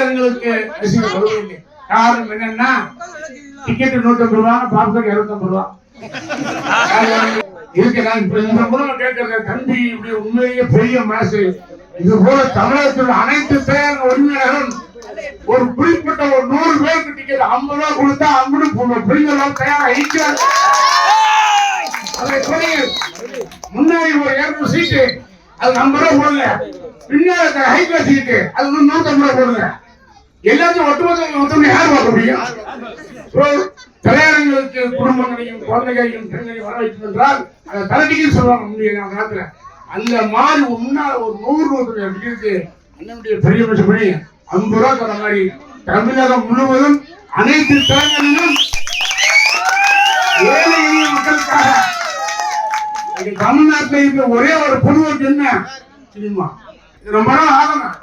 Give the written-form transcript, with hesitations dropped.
திரையரங்களுக்கு ரசிகர்கள் வருவதில்லை. காரணம் என்னன்னா டிக்கெட் 150 ரூபா, பாப்கார்ன் 250 ரூபா. இதுக்கு நான் இந்த மூலம் கேட்கிறத தம்பி இப்படி உண்மையிலேயே பெரிய மனசு. இது போல தமிழகத்தில் அனைத்து திரையரங்க உரிமையாளரும் ஒரு குறிப்பிட்ட ஒரு 100 பேருக்கு டிக்கெட் 50 ரூபா கொடுத்தா 50 பிரிவுகள் தயாரா இருக்கிறார். அதை முன்னாடி ஒரு 200 சீட்டு அது 50 ரூபா போடல, பின்னாடி ஹைக்ளாஸ் சீட்டு அது 150 ரூபா போடல. எல்லாத்தையும் ஒட்டுமொத்த யார் பார்க்க முடியும்? திரையரங்களுக்கு குடும்பங்களையும் குழந்தைகளையும் பெண்களையும் வர வைக்கும் என்றால் அதை தரட்டிக்கு சொல்லுவாங்க முந்தைய காலத்துல. அந்த மாதிரி முன்னால் ஒரு 100 இருக்கு. அண்ணனுடைய பெரிய மனுஷப்படி 50 ரூபா தர மாதிரி தமிழகம் முழுவதும் அனைத்து திரைகளிலும் ஏழை எளிய மக்களுக்காக தமிழ்நாட்டில் இருக்க ஒரே ஒரு பொதுவோட்டு என்ன சினிமா. இது ரொம்ப நாள் ஆகணும்.